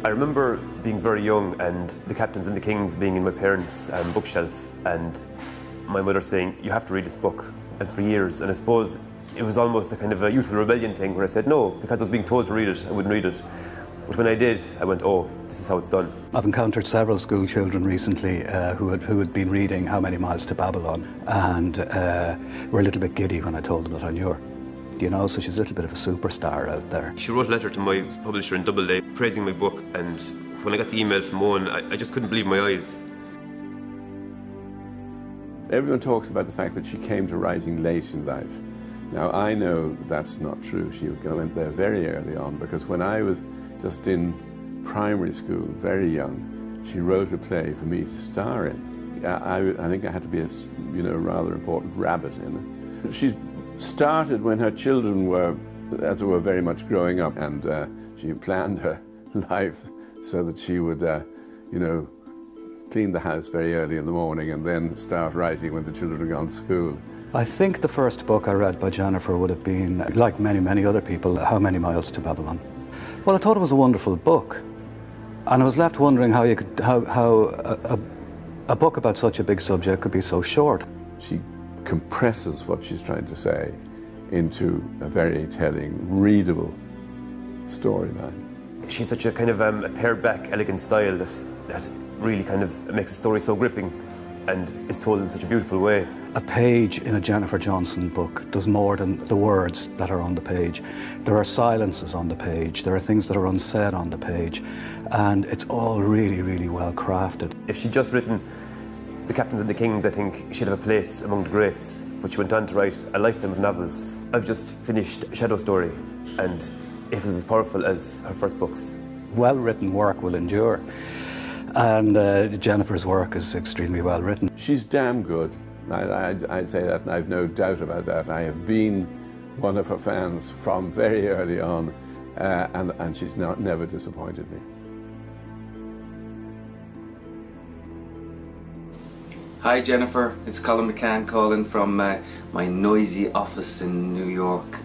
I remember being very young and the Captains and the Kings being in my parents' bookshelf, and my mother saying, "You have to read this book." And for years, and I suppose it was almost a kind of a youthful rebellion thing where I said no, because I was being told to read it, I wouldn't read it. But when I did, I went, oh, this is how it's done. I've encountered several school children recently who had been reading How Many Miles to Babylon, and were a little bit giddy when I told them that I knew her. You know, so she's a little bit of a superstar out there. She wrote a letter to my publisher in Doubleday praising my book, and when I got the email from Owen, I just couldn't believe my eyes. Everyone talks about the fact that she came to writing late in life. Now, I know that that's not true. She went there very early on, because when I was just in primary school, very young, she wrote a play for me to star in. I think I had to be a rather important rabbit in it. She started when her children were, as it were, very much growing up, and she planned her life so that she would, clean the house very early in the morning and then start writing when the children had gone to school. I think the first book I read by Jennifer would have been, like many, many other people, How Many Miles to Babylon. Well, I thought it was a wonderful book, and I was left wondering how a book about such a big subject could be so short. She compresses what she's trying to say into a very telling, readable storyline. She's such a kind of a pared-back, elegant style that really kind of makes a story so gripping and is told in such a beautiful way. A page in a Jennifer Johnston book does more than the words that are on the page. There are silences on the page, there are things that are unsaid on the page, and it's all really, really well crafted. If she'd just written The Captains and the Kings, I think she'd have a place among the greats, but she went on to write a lifetime of novels. I've just finished Shadow Story, and it was as powerful as her first books. Well-written work will endure, and Jennifer's work is extremely well written. She's damn good. I'd say that, and I've no doubt about that. I have been one of her fans from very early on, and she's never disappointed me. Hi Jennifer, it's Colin McCann calling from my noisy office in New York.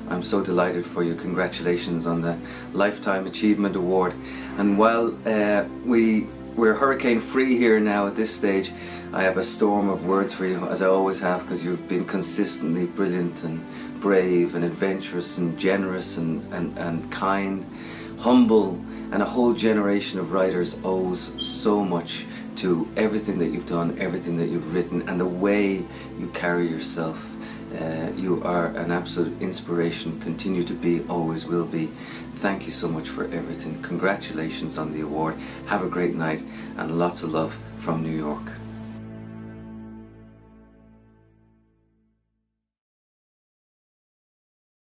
I'm so delighted for you. Congratulations on the Lifetime Achievement Award. And while we're hurricane free here now at this stage, I have a storm of words for you, as I always have, because you've been consistently brilliant and brave and adventurous and generous and kind, humble, and a whole generation of writers owes so much to everything that you've done, everything that you've written, and the way you carry yourself. You are an absolute inspiration, continue to be, always will be. Thank you so much for everything. Congratulations on the award. Have a great night, and lots of love from New York.